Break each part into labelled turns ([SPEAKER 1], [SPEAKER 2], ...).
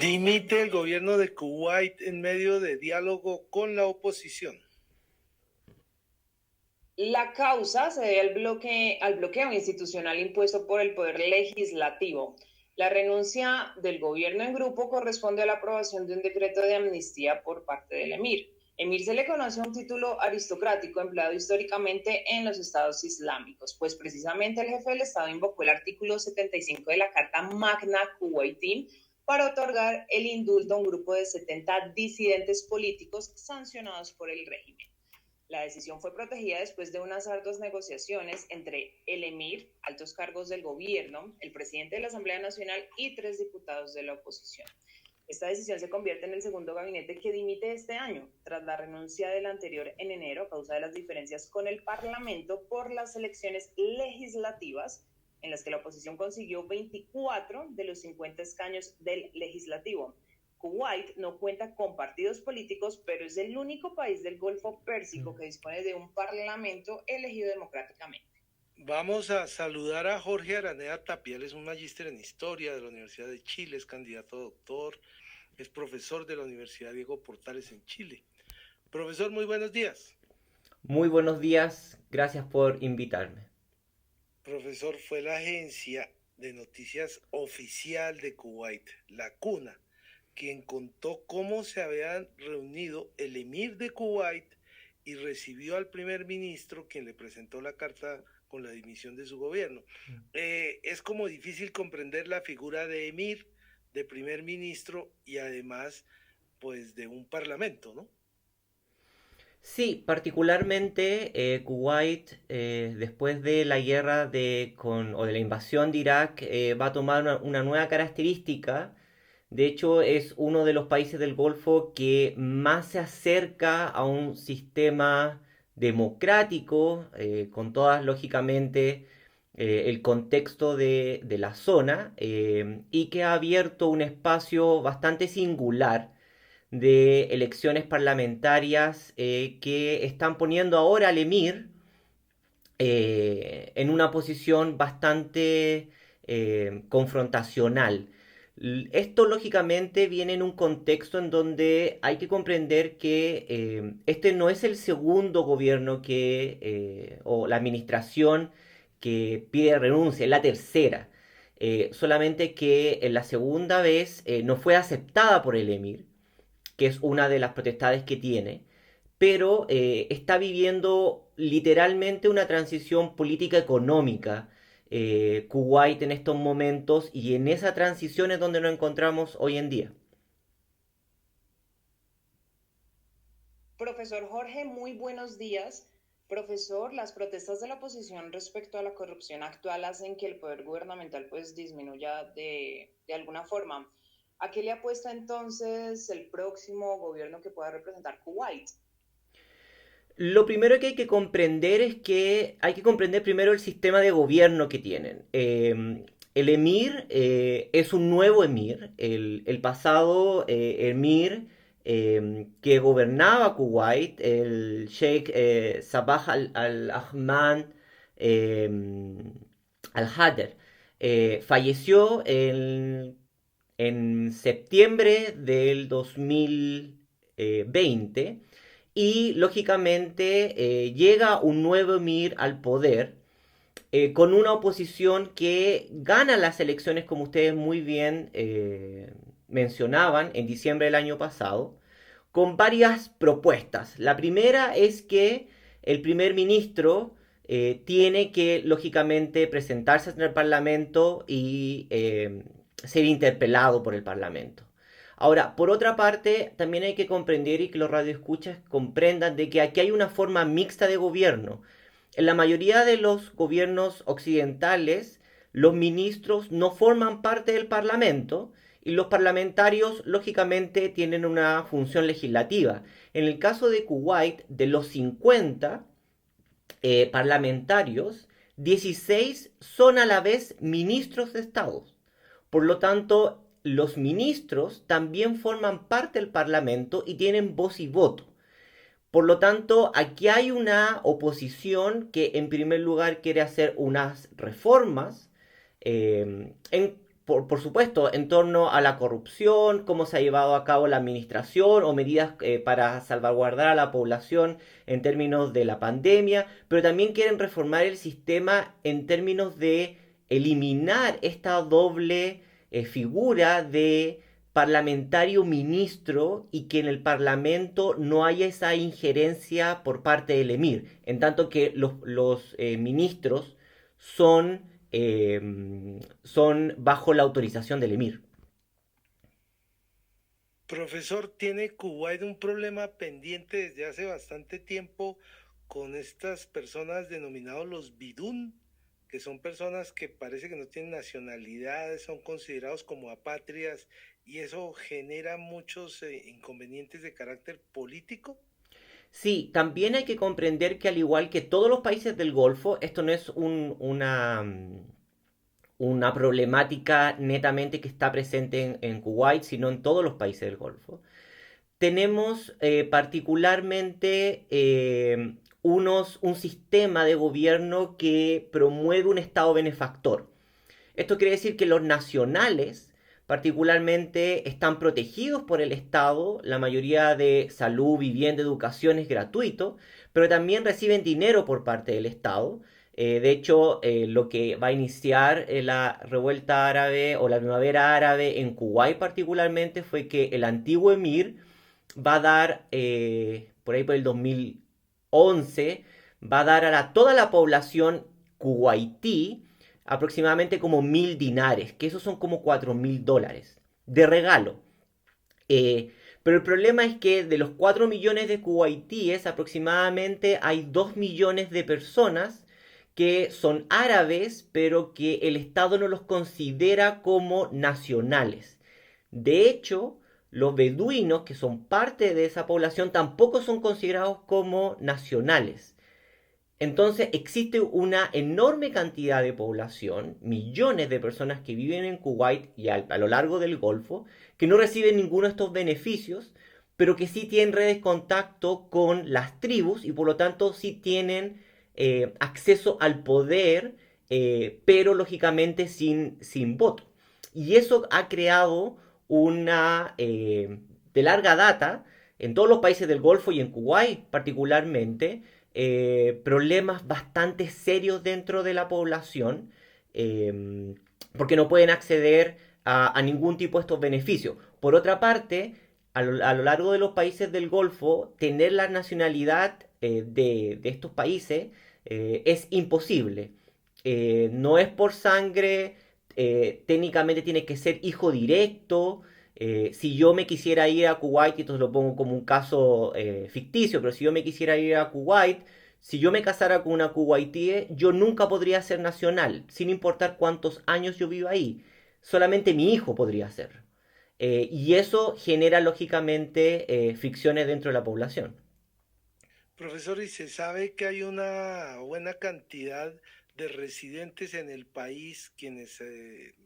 [SPEAKER 1] Dimite el gobierno de Kuwait en medio de diálogo con la oposición.
[SPEAKER 2] La causa se debe al bloqueo institucional impuesto por el Poder Legislativo. La renuncia del gobierno en grupo corresponde a la aprobación de un decreto de amnistía por parte del emir. Emir se le conoce un título aristocrático empleado históricamente en los estados islámicos, pues precisamente el jefe del estado invocó el artículo 75 de la Carta Magna Kuwaitín para otorgar el indulto a un grupo de 70 disidentes políticos sancionados por el régimen. La decisión fue protegida después de unas arduas negociaciones entre el emir, altos cargos del gobierno, el presidente de la Asamblea Nacional y 3 diputados de la oposición. Esta decisión se convierte en el segundo gabinete que dimite este año, tras la renuncia del anterior en enero a causa de las diferencias con el Parlamento por las elecciones legislativas, en las que la oposición consiguió 24 de los 50 escaños del legislativo. Kuwait no cuenta con partidos políticos, pero es el único país del Golfo Pérsico que dispone de un parlamento elegido democráticamente.
[SPEAKER 1] Vamos a saludar a Jorge Araneda Tapia, él es un magíster en Historia de la Universidad de Chile, es candidato a doctor, es profesor de la Universidad Diego Portales en Chile. Profesor, muy buenos días.
[SPEAKER 3] Muy buenos días, gracias por invitarme.
[SPEAKER 1] Profesor, fue la agencia de noticias oficial de Kuwait, la CUNA, quien contó cómo se habían reunido el emir de Kuwait y recibió al primer ministro, quien le presentó la carta con la dimisión de su gobierno. Es como difícil comprender la figura de emir, de primer ministro y además pues de un parlamento, ¿no?
[SPEAKER 3] Sí, particularmente Kuwait, después de la guerra o de la invasión de Irak, va a tomar una nueva característica. De hecho, es uno de los países del Golfo que más se acerca a un sistema democrático, con todas, lógicamente, el contexto de la zona, y que ha abierto un espacio bastante singular de elecciones parlamentarias que están poniendo ahora al emir en una posición bastante confrontacional. Esto lógicamente viene en un contexto en donde hay que comprender que este no es el segundo gobierno o la administración que pide renuncia, es la tercera. Solamente que en la segunda vez no fue aceptada por el emir, que es una de las potestades que tiene, pero está viviendo literalmente una transición política económica Kuwait en estos momentos, y en esa transición es donde nos encontramos hoy en día.
[SPEAKER 2] Profesor Jorge, muy buenos días. Profesor, las protestas de la oposición respecto a la corrupción actual hacen que el poder gubernamental pues disminuya de alguna forma. ¿A qué le apuesta entonces el próximo gobierno que pueda representar Kuwait?
[SPEAKER 3] Lo primero que hay que comprender es que hay que comprender primero el sistema de gobierno que tienen. El emir es un nuevo emir. El pasado emir que gobernaba Kuwait, el Sheikh Sabah al-Ahmad eh, al-Hader, falleció en septiembre del 2020, y lógicamente llega un nuevo emir al poder con una oposición que gana las elecciones, como ustedes muy bien mencionaban, en diciembre del año pasado, con varias propuestas. La primera es que el primer ministro tiene que, lógicamente, presentarse en el Parlamento y ser interpelado por el Parlamento. Ahora, por otra parte, también hay que comprender, y que los radioescuchas comprendan, de que aquí hay una forma mixta de gobierno. En la mayoría de los gobiernos occidentales, los ministros no forman parte del Parlamento, y los parlamentarios, lógicamente, tienen una función legislativa. En el caso de Kuwait, de los 50 parlamentarios, 16 son a la vez ministros de Estado. Por lo tanto, los ministros también forman parte del Parlamento y tienen voz y voto. Por lo tanto, aquí hay una oposición que en primer lugar quiere hacer unas reformas por supuesto, en torno a la corrupción, cómo se ha llevado a cabo la administración o medidas para salvaguardar a la población en términos de la pandemia, pero también quieren reformar el sistema en términos de eliminar esta doble figura de parlamentario ministro y que en el Parlamento no haya esa injerencia por parte del emir, en tanto que los ministros son bajo la autorización del emir.
[SPEAKER 1] Profesor, ¿tiene Kuwait un problema pendiente desde hace bastante tiempo con estas personas denominados los bidún, que son personas que parece que no tienen nacionalidades, son considerados como apátridas y eso genera muchos inconvenientes de carácter político?
[SPEAKER 3] Sí, también hay que comprender que al igual que todos los países del Golfo, esto no es una problemática netamente que está presente en Kuwait, sino en todos los países del Golfo. Tenemos particularmente un sistema de gobierno que promueve un Estado benefactor. Esto quiere decir que los nacionales particularmente están protegidos por el Estado, la mayoría de salud, vivienda, educación es gratuito, pero también reciben dinero por parte del Estado. De hecho, lo que va a iniciar la revuelta árabe o la primavera árabe en Kuwait particularmente fue que el antiguo emir va a dar, por ahí por el 2011, va a dar a toda la población kuwaití aproximadamente como 1.000 dinares, que esos son como $4.000 de regalo. Pero el problema es que de los 4 millones de kuwaitíes, aproximadamente hay 2 millones de personas que son árabes, pero que el Estado no los considera como nacionales. De hecho, los beduinos, que son parte de esa población, tampoco son considerados como nacionales. Entonces existe una enorme cantidad de población, millones de personas que viven en Kuwait y a lo largo del Golfo, que no reciben ninguno de estos beneficios, pero que sí tienen redes de contacto con las tribus y por lo tanto sí tienen acceso al poder, pero lógicamente sin voto. Y eso ha creado de larga data, en todos los países del Golfo y en Kuwait particularmente, problemas bastante serios dentro de la población, porque no pueden acceder a ningún tipo de estos beneficios. Por otra parte, a lo largo de los países del Golfo, tener la nacionalidad de estos países es imposible. No es por sangre, técnicamente tiene que ser hijo directo. Si yo me quisiera ir a Kuwait, y esto lo pongo como un caso ficticio, pero si yo me quisiera ir a Kuwait, si yo me casara con una kuwaitíe, yo nunca podría ser nacional, sin importar cuántos años yo viva ahí. Solamente mi hijo podría ser. Y eso genera lógicamente fricciones dentro de la población.
[SPEAKER 1] Profesor, ¿y se sabe que hay una buena cantidad de residentes en el país quienes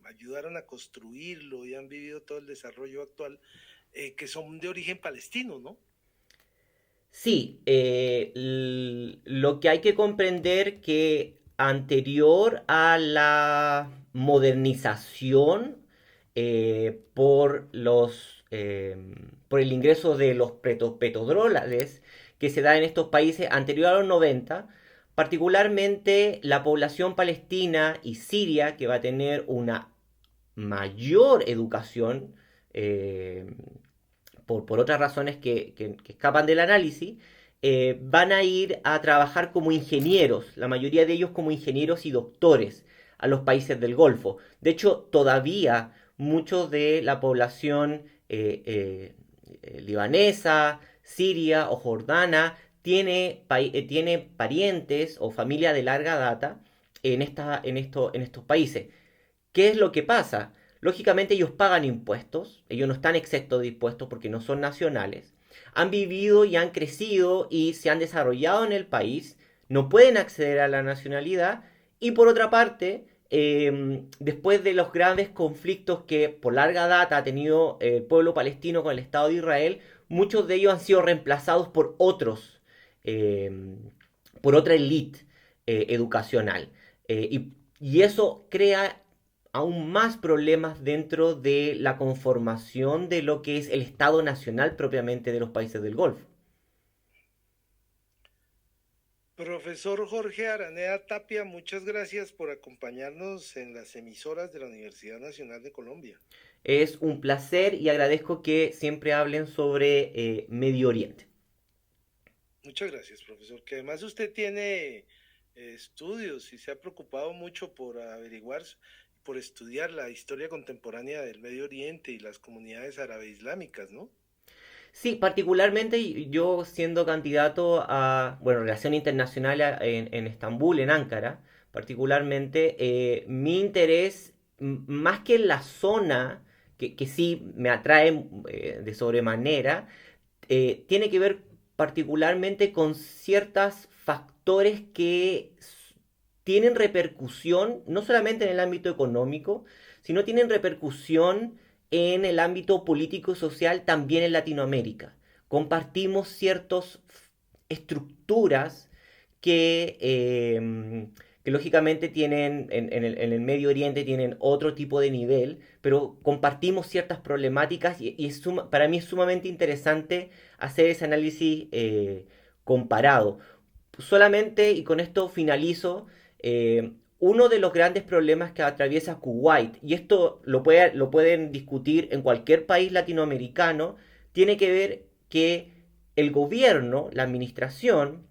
[SPEAKER 1] ayudaron a construirlo y han vivido todo el desarrollo actual, que son de origen palestino, ¿no?
[SPEAKER 3] Sí, lo que hay que comprender que anterior a la modernización por el ingreso de los petrodólares que se da en estos países anterior a los 90, particularmente la población palestina y siria, que va a tener una mayor educación, por otras razones que escapan del análisis, van a ir a trabajar como ingenieros, la mayoría de ellos como ingenieros y doctores a los países del Golfo. De hecho, todavía muchos de la población libanesa, siria o jordana tiene parientes o familia de larga data en estos países. ¿Qué es lo que pasa? Lógicamente ellos pagan impuestos, ellos no están exentos de impuestos porque no son nacionales, han vivido y han crecido y se han desarrollado en el país, no pueden acceder a la nacionalidad y por otra parte, después de los graves conflictos que por larga data ha tenido el pueblo palestino con el Estado de Israel, muchos de ellos han sido reemplazados eh, por otra élite educacional. Y eso crea aún más problemas dentro de la conformación de lo que es el Estado Nacional propiamente de los países del Golfo.
[SPEAKER 1] Profesor Jorge Araneda Tapia, muchas gracias por acompañarnos en las emisoras de la Universidad Nacional de Colombia.
[SPEAKER 3] Es un placer y agradezco que siempre hablen sobre Medio Oriente.
[SPEAKER 1] Muchas gracias, profesor. Que además usted tiene estudios y se ha preocupado mucho por averiguar, por estudiar la historia contemporánea del Medio Oriente y las comunidades árabe islámicas, ¿no?
[SPEAKER 3] Sí, particularmente yo siendo candidato a, bueno, Relación Internacional en Estambul, en Ankara, particularmente, mi interés, más que en la zona, que sí me atrae de sobremanera, tiene que ver particularmente con ciertos factores que tienen repercusión no solamente en el ámbito económico, sino tienen repercusión en el ámbito político y social también en Latinoamérica. Compartimos ciertas estructuras que lógicamente tienen en el Medio Oriente tienen otro tipo de nivel, pero compartimos ciertas problemáticas para mí es sumamente interesante hacer ese análisis comparado. Solamente, y con esto finalizo, uno de los grandes problemas que atraviesa Kuwait, y esto lo pueden discutir en cualquier país latinoamericano, tiene que ver que el gobierno, la administración,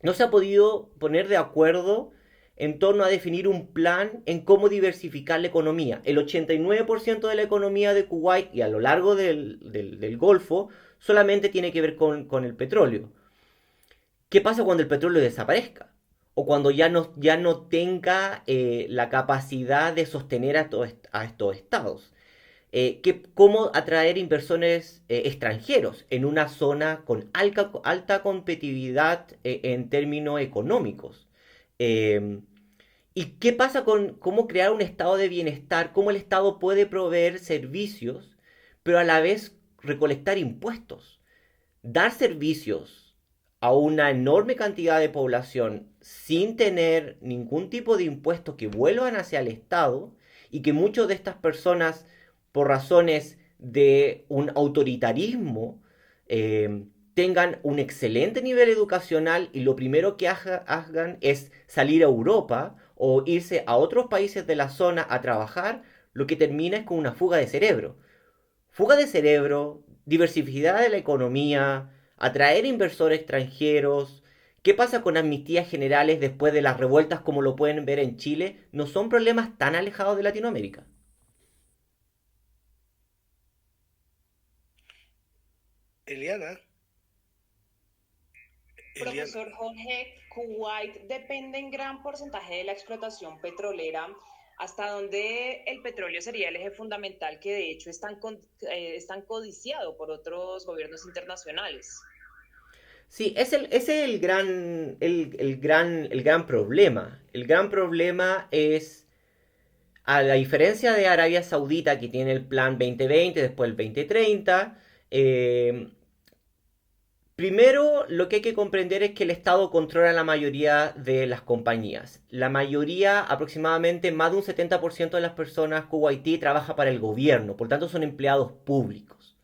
[SPEAKER 3] no se ha podido poner de acuerdo en torno a definir un plan en cómo diversificar la economía. El 89% de la economía de Kuwait y a lo largo del Golfo solamente tiene que ver con el petróleo. ¿Qué pasa cuando el petróleo desaparezca? O cuando ya no tenga la capacidad de sostener a estos estados. ¿Cómo atraer inversores extranjeros en una zona con alta competitividad en términos económicos? Eh, ¿Y qué pasa con cómo crear un estado de bienestar? ¿Cómo el Estado puede proveer servicios, pero a la vez recolectar impuestos? Dar servicios a una enorme cantidad de población sin tener ningún tipo de impuestos que vuelvan hacia el Estado y que muchas de estas personas, por razones de un autoritarismo, tengan un excelente nivel educacional y lo primero que hagan es salir a Europa o irse a otros países de la zona a trabajar, lo que termina es con una fuga de cerebro. Fuga de cerebro, diversificidad de la economía, atraer inversores extranjeros. ¿Qué pasa con amnistías generales después de las revueltas como lo pueden ver en Chile? No son problemas tan alejados de Latinoamérica.
[SPEAKER 1] Eliana, Eliana,
[SPEAKER 2] Profesor Jorge, Kuwait depende en gran porcentaje de la explotación petrolera, hasta donde el petróleo sería el eje fundamental que de hecho es tan codiciado por otros gobiernos internacionales.
[SPEAKER 3] Sí, ese es el gran problema. El gran problema es, a la diferencia de Arabia Saudita, que tiene el plan 2020, después el 2030, eh, primero, lo que hay que comprender es que el Estado controla la mayoría de las compañías. La mayoría, aproximadamente más de un 70% de las personas kuwaití trabaja para el gobierno, por tanto son empleados públicos.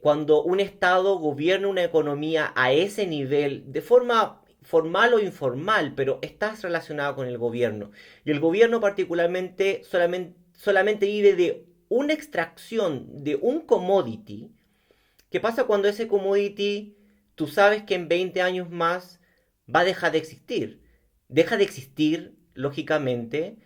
[SPEAKER 3] Cuando un Estado gobierna una economía a ese nivel, de forma formal o informal, pero estás relacionado con el gobierno, y el gobierno particularmente solamente vive de una extracción de un commodity. ¿Qué pasa cuando ese commodity tú sabes que en 20 años más va a dejar de existir? Deja de existir, lógicamente,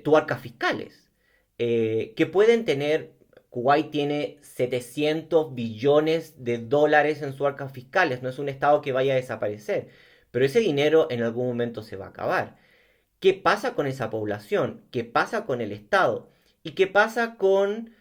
[SPEAKER 3] tus arcas fiscales, que pueden tener, Kuwait tiene 700 billones de dólares en sus arcas fiscales, no es un estado que vaya a desaparecer, pero ese dinero en algún momento se va a acabar. ¿Qué pasa con esa población? ¿Qué pasa con el Estado? ¿Y qué pasa con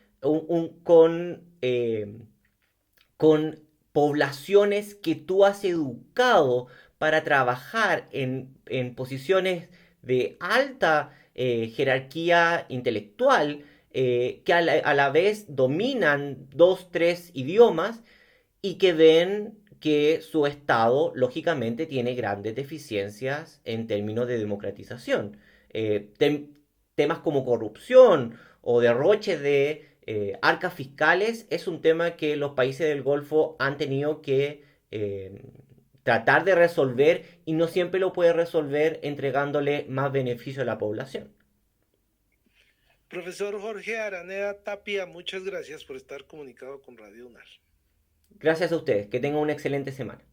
[SPEAKER 3] poblaciones que tú has educado para trabajar en posiciones de alta jerarquía intelectual, que a la vez dominan dos, tres idiomas y que ven que su Estado, lógicamente, tiene grandes deficiencias en términos de democratización. temas como corrupción o derroche de arcas fiscales es un tema que los países del Golfo han tenido que tratar de resolver y no siempre lo puede resolver entregándole más beneficio a la población.
[SPEAKER 1] Profesor Jorge Araneda Tapia, muchas gracias por estar comunicado con Radio UNAR.
[SPEAKER 3] Gracias a ustedes, que tengan una excelente semana.